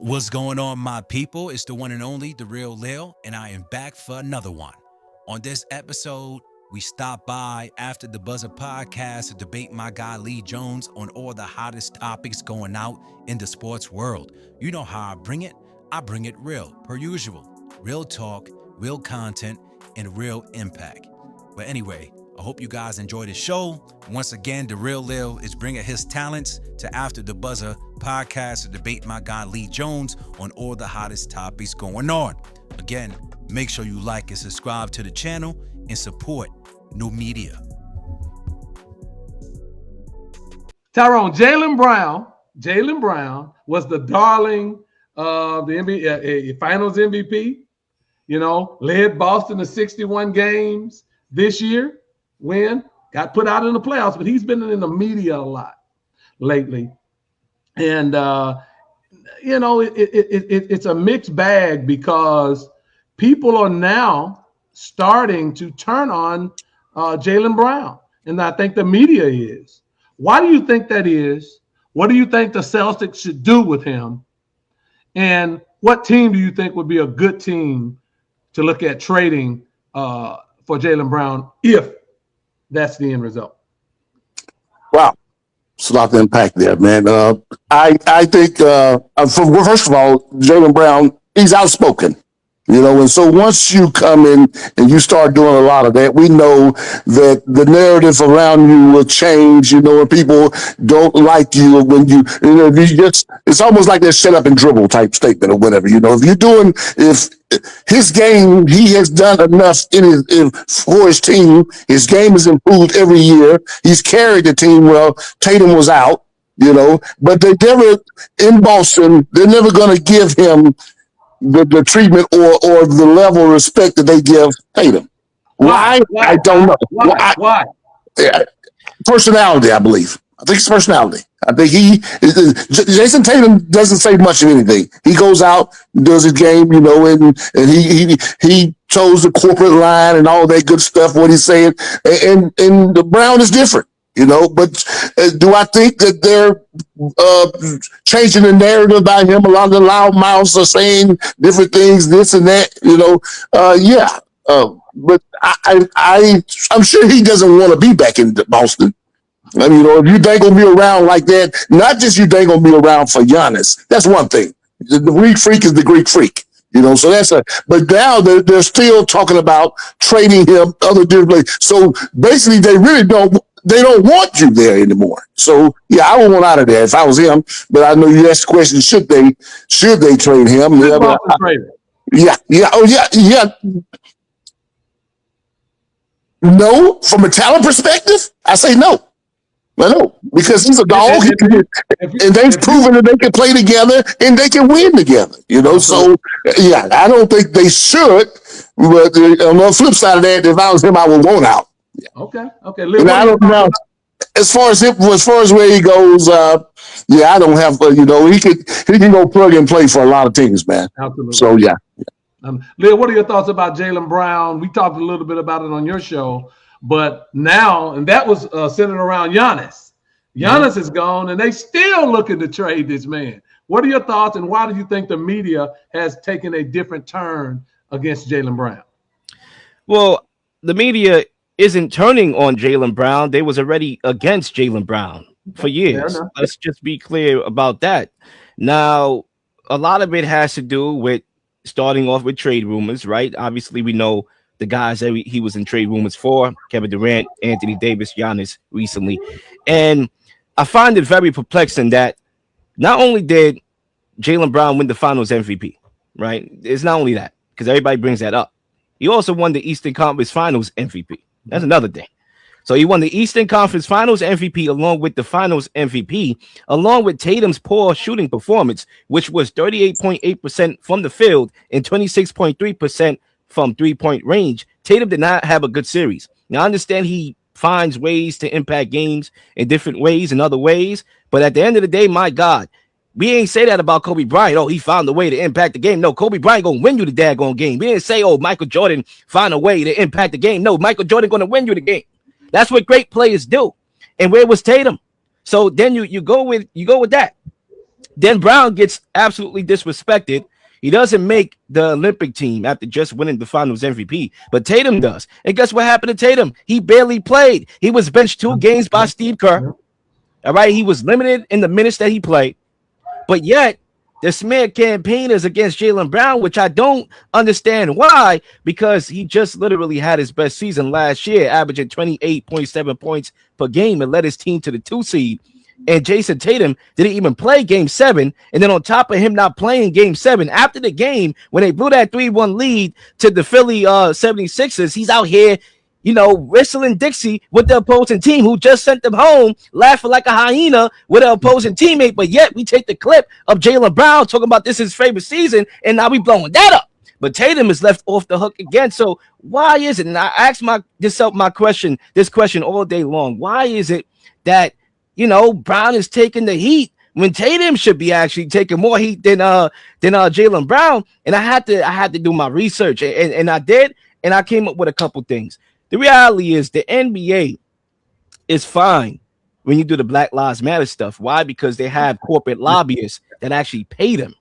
What's going on, my people? It's the one and only, the real Leel, and I am back for another one. On this episode, we stop by after the Buzzer podcast to debate my guy Lee Jones on all the hottest topics going out in the sports world. You know how I bring it real, per usual. Real talk, real content, and real impact. But anyway, I hope you guys enjoy the show. Once again, the real Lil is bringing his talents to After the Buzzer podcast to debate my guy Lee Jones on all the hottest topics going on. Again, make sure you like and subscribe to the channel and support new media. Tyrone, Jaylen Brown was the darling of the NBA Finals MVP. You know, led Boston to 61 games this year. Got put out in the playoffs, but he's been in the media a lot lately. And, it's a mixed bag because people are now starting to turn on Jaylen Brown. And I think the media is. Why do you think that is? What do you think the Celtics should do with him? And what team do you think would be a good team to look at trading for Jaylen Brown if that's the end result? Wow. It's a lot to unpack there, man. I think, first of all, Jaylen Brown, he's outspoken. And so once you come in and you start doing a lot of that, we know that the narrative around you will change, and people don't like you when it's almost like that shut up and dribble type statement or whatever, if his game, he has done enough for his team. His game has improved every year. He's carried the team well. Tatum was out, but they never, in Boston, they're never going to give him the treatment or the level of respect that they give Tatum. Why? I don't know. Why? Personality, I believe. I think it's personality. I think Jason Tatum doesn't say much of anything. He goes out, does his game, and he chose the corporate line and all that good stuff, what he's saying. And the Brown is different. But do I think that they're changing the narrative about him? A lot of the loud mouths are saying different things, this and that, yeah. But I'm sure he doesn't want to be back in Boston. I mean, if you ain't gonna be around like that, not just you ain't gonna be around for Giannis. That's one thing. The Greek freak is the Greek freak. So but now they're still talking about trading him other different places. So basically they don't want you there anymore. So yeah, I would want out of there if I was him. But I know you asked the question, should they trade him? Yeah. Oh yeah. No, from a talent perspective, I say no. I know, because he's a dog, and they've proven that they can play together and they can win together. So yeah, I don't think they should. But on the flip side of that, if I was him, I would want out. Yeah. Okay. And I don't know. As far as where he goes, I don't have. He can go plug and play for a lot of teams, man. Absolutely. So yeah. Leel, what are your thoughts about Jaylen Brown? We talked a little bit about it on your show. But now, and that was centered around Giannis. Giannis is gone, and they still looking to trade this man. What are your thoughts, and why do you think the media has taken a different turn against Jaylen Brown? Well, the media isn't turning on Jaylen Brown. They was already against Jaylen Brown for years. Let's just be clear about that. Now, a lot of it has to do with starting off with trade rumors, right? Obviously, we know the guys that he was in trade rumors for: Kevin Durant, Anthony Davis, Giannis recently. And I find it very perplexing that not only did Jaylen Brown win the Finals MVP, right? It's not only that, because everybody brings that up. He also won the Eastern Conference Finals MVP. That's another thing. So he won the Eastern Conference Finals MVP along with the Finals MVP, along with Tatum's poor shooting performance, which was 38.8% from the field and 26.3% from three-point range. Tatum did not have a good series. Now, I understand he finds ways to impact games in different ways and other ways, but at the end of the day, my God, we ain't say that about Kobe Bryant. Oh, he found a way to impact the game. No, Kobe Bryant gonna win you the daggone game. We didn't say, oh, Michael Jordan found a way to impact the game. No, Michael Jordan gonna win you the game. That's what great players do. And where was Tatum? So then you go with that. Then Brown gets absolutely disrespected. He doesn't make the Olympic team after just winning the Finals MVP, but Tatum does. And guess what happened to Tatum? He barely played. He was benched 2 games by Steve Kerr. All right, he was limited in the minutes that he played, but yet the smear campaign is against Jaylen Brown, which I don't understand why, because he just literally had his best season last year, averaging 28.7 points per game and led his team to the 2 seed. And Jason Tatum didn't even play game 7. And then on top of him not playing game 7, after the game, when they blew that 3-1 lead to the Philly 76ers, he's out here, whistling Dixie with the opposing team who just sent them home, laughing like a hyena with an opposing teammate. But yet we take the clip of Jaylen Brown talking about this is his favorite season, and now we blowing that up. But Tatum is left off the hook again. So why is it? And I asked this question all day long. Why is it that Brown is taking the heat when Tatum should be actually taking more heat than Jaylen Brown? And I had to do my research, and I did, and I came up with a couple things. The reality is the NBA is fine when you do the Black Lives Matter stuff. Why? Because they have corporate lobbyists that actually pay them.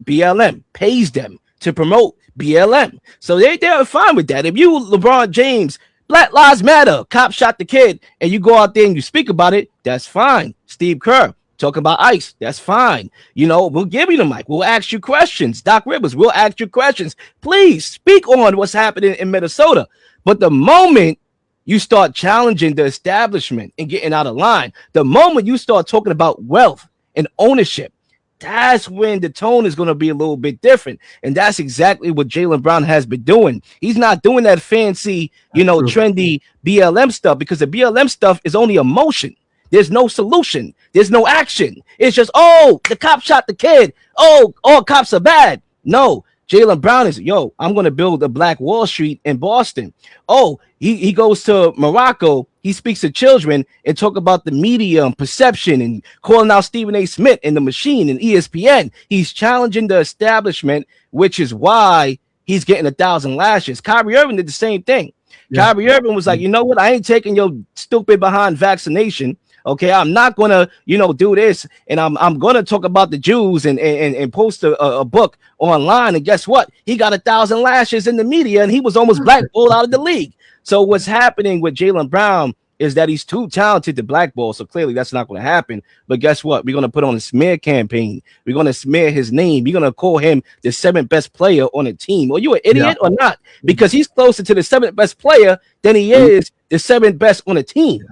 BLM pays them to promote BLM. So they're fine with that. If you, LeBron James, Black Lives Matter, cop shot the kid, and you go out there and you speak about it, that's fine. Steve Kerr, talking about ICE, that's fine. We'll give you the mic. We'll ask you questions. Doc Rivers, we'll ask you questions. Please speak on what's happening in Minnesota. But the moment you start challenging the establishment and getting out of line, the moment you start talking about wealth and ownership, that's when the tone is going to be a little bit different. And that's exactly what Jaylen Brown has been doing. He's not doing that fancy, trendy BLM stuff, because the BLM stuff is only emotion. There's no solution. There's no action. It's just, the cop shot the kid. Oh, all cops are bad. No, Jaylen Brown is, I'm going to build a Black Wall Street in Boston. Oh, he goes to Morocco. He speaks to children and talk about the media and perception and calling out Stephen A. Smith and The Machine and ESPN. He's challenging the establishment, which is why he's getting 1,000 lashes. Kyrie Irving did the same thing. Yeah. Kyrie Irving was like, you know what? I ain't taking your stupid behind vaccination. Okay, I'm not gonna, do this, and I'm gonna talk about the Jews and post a book online. And guess what? He got 1,000 lashes in the media, and he was almost blackballed out of the league. So what's happening with Jaylen Brown is that he's too talented to blackball. So clearly that's not going to happen. But guess what? We're going to put on a smear campaign. We're going to smear his name. We're going to call him the 7th best player on a team. Are you an idiot or not? Because he's closer to the 7th best player than he is the 7th best on a team.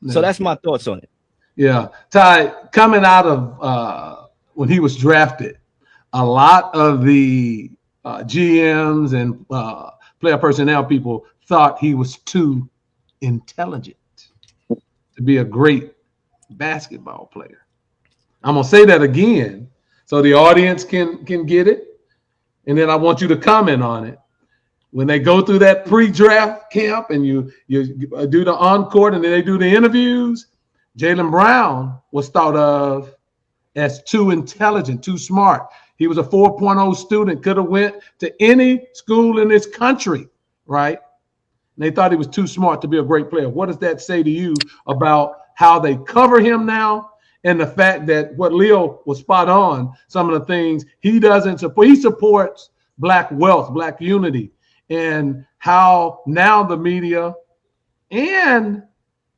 So that's my thoughts on it. Yeah. Ty, coming out of when he was drafted, a lot of the GMs and player personnel people thought he was too intelligent to be a great basketball player. I'm going to say that again so the audience can get it. And then I want you to comment on it. When they go through that pre-draft camp and you do the on-court and then they do the interviews, Jaylen Brown was thought of as too intelligent, too smart. He was a 4.0 student, could have went to any school in this country, right? And they thought he was too smart to be a great player. What does that say to you about how they cover him now and the fact that what Leel was spot on, some of the things he doesn't support? He supports Black wealth, Black unity, and how now the media and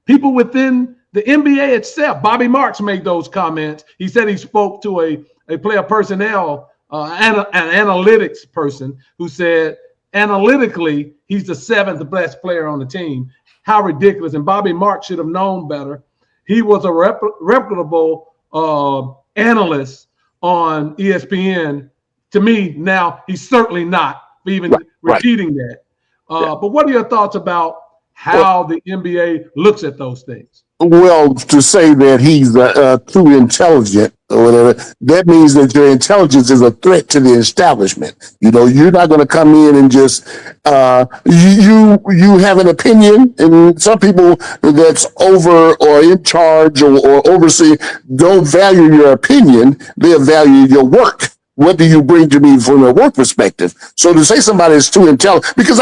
people within the NBA itself, Bobby Marks made those comments. He said he spoke to a player personnel, an analytics person who said, analytically, he's the 7th best player on the team. How ridiculous. And Bobby Marks should have known better. He was a reputable analyst on ESPN. To me, now he's certainly not for even repeating that. But what are your thoughts about how the NBA looks at those things? Well, to say that he's too intelligent or whatever, that means that your intelligence is a threat to the establishment. You're not going to come in and just you have an opinion, and some people that's over or in charge or oversee don't value your opinion; they value your work. What do you bring to me from a work perspective? So to say somebody is too intelligent, because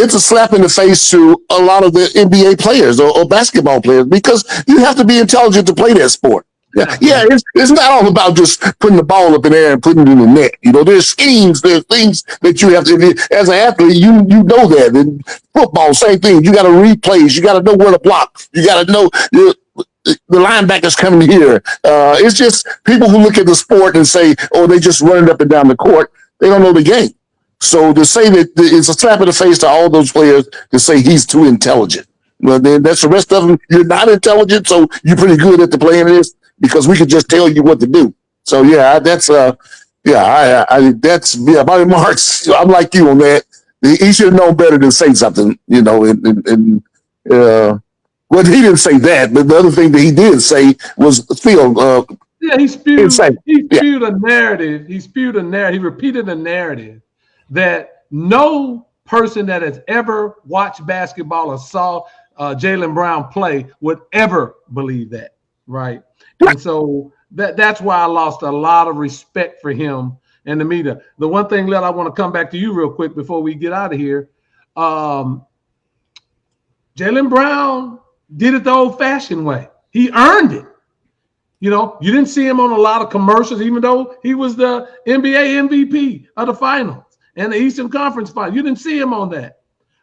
it's a slap in the face to a lot of the NBA players or basketball players, because you have to be intelligent to play that sport. Yeah. It's not all about just putting the ball up in the air and putting it in the net. There's schemes, there's things that you have to. As an athlete, you know that. In football, same thing. You got to read plays. You got to know where to block. You got to know the linebacker's coming here. It's just people who look at the sport and say, "Oh, they just running up and down the court." They don't know the game. So to say that it's a slap in the face to all those players to say he's too intelligent. Well, then that's the rest of them. You're not intelligent, so you're pretty good at the playing this because we could just tell you what to do. So yeah, that's Bobby Marks. I'm like you on that. He should have known better than say something. Well, he didn't say that, but the other thing that he did say was Phil. He spewed a narrative. He spewed a narrative. He repeated a narrative that no person that has ever watched basketball or saw Jaylen Brown play would ever believe that, right? And so that's why I lost a lot of respect for him and the media. The one thing, Leel, I want to come back to you real quick before we get out of here. Jaylen Brown did it the old-fashioned way. He earned it. You didn't see him on a lot of commercials, even though he was the NBA MVP of the finals and the Eastern Conference Finals. You didn't see him on that.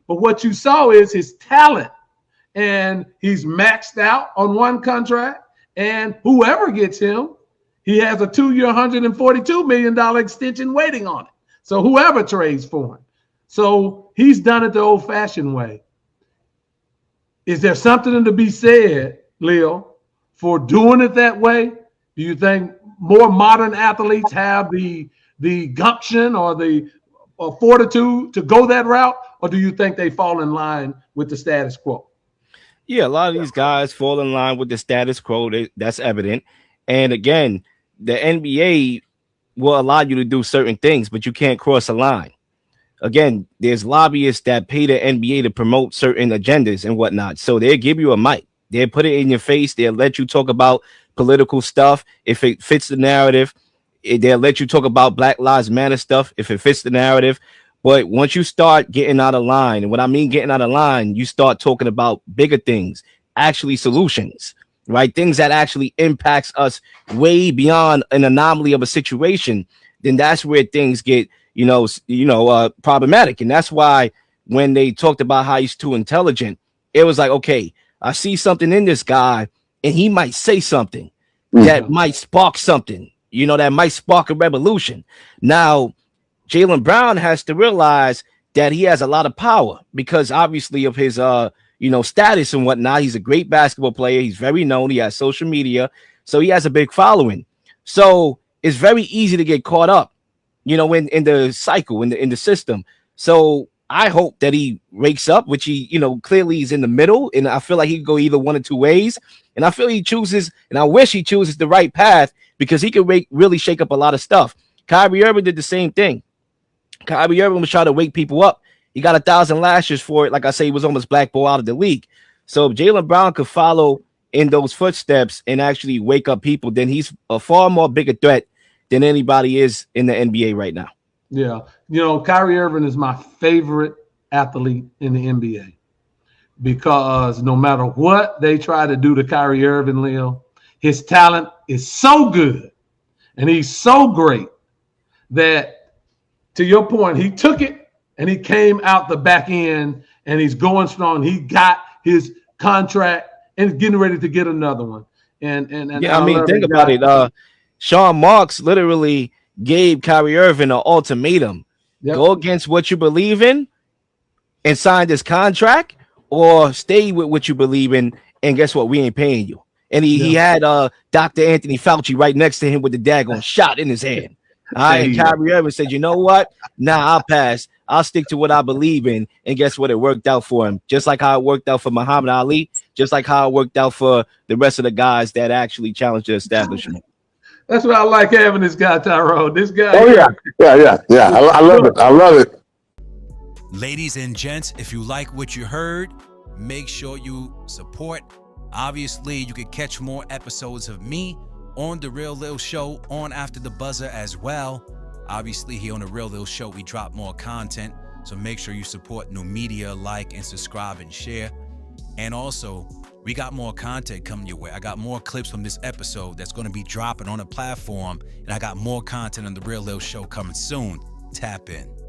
But what you saw is his talent. And he's maxed out on one contract. And whoever gets him, he has a 2-year, $142 million extension waiting on it. So whoever trades for him. So he's done it the old-fashioned way. Is there something to be said, Leel, for doing it that way? Do you think more modern athletes have the gumption or the fortitude to go that route? Or do you think they fall in line with the status quo? Yeah, a lot of these guys fall in line with the status quo. That's evident. And again, the NBA will allow you to do certain things, but you can't cross a line. Again, there's lobbyists that pay the NBA to promote certain agendas and whatnot. So they'll give you a mic. They'll put it in your face. They'll let you talk about political stuff if it fits the narrative. They'll let you talk about Black Lives Matter stuff if it fits the narrative. But once you start getting out of line, and what I mean getting out of line, you start talking about bigger things, actually solutions, right? Things that actually impacts us way beyond an anomaly of a situation. Then that's where things get problematic. And that's why when they talked about how he's too intelligent, it was like, okay, I see something in this guy and he might say something that might spark something, that might spark a revolution. Now, Jaylen Brown has to realize that he has a lot of power because obviously of his, status and whatnot. He's a great basketball player. He's very known. He has social media. So he has a big following. So it's very easy to get caught up, in the cycle, in the system. So I hope that he wakes up, which he, clearly is in the middle. And I feel like he could go either one or two ways. And I feel he chooses, and I wish he chooses the right path because he could really shake up a lot of stuff. Kyrie Irving did the same thing. Kyrie Irving was trying to wake people up. He got 1,000 lashes for it. Like I say, he was almost blackballed out of the league. So if Jaylen Brown could follow in those footsteps and actually wake up people, then he's a far more bigger threat than anybody is in the NBA right now. Yeah. Kyrie Irving is my favorite athlete in the NBA because no matter what they try to do to Kyrie Irving, Leel, his talent is so good and he's so great that, to your point, he took it and he came out the back end and he's going strong. He got his contract and getting ready to get another one. And think about it. Sean Marks literally gave Kyrie Irving an ultimatum. Yep. Go against what you believe in and sign this contract, or stay with what you believe in, and guess what? We ain't paying you. And he had Dr. Anthony Fauci right next to him with the daggone shot in his hand. All right, and Kyrie Irving said, you know what? I'll pass. I'll stick to what I believe in. And guess what? It worked out for him. Just like how it worked out for Muhammad Ali, just like how it worked out for the rest of the guys that actually challenged the establishment. That's why I like having this guy, Tyrone. This guy. Oh, yeah. I love it. Ladies and gents, if you like what you heard, make sure you support. Obviously, you can catch more episodes of me on The Real Leel Show on After the Buzzer as well. Obviously, here on The Real Leel Show, we drop more content. So make sure you support new media, like and subscribe and share. And also, we got more content coming your way. I got more clips from this episode that's going to be dropping on the platform, and I got more content on The Real Leel Show coming soon. Tap in.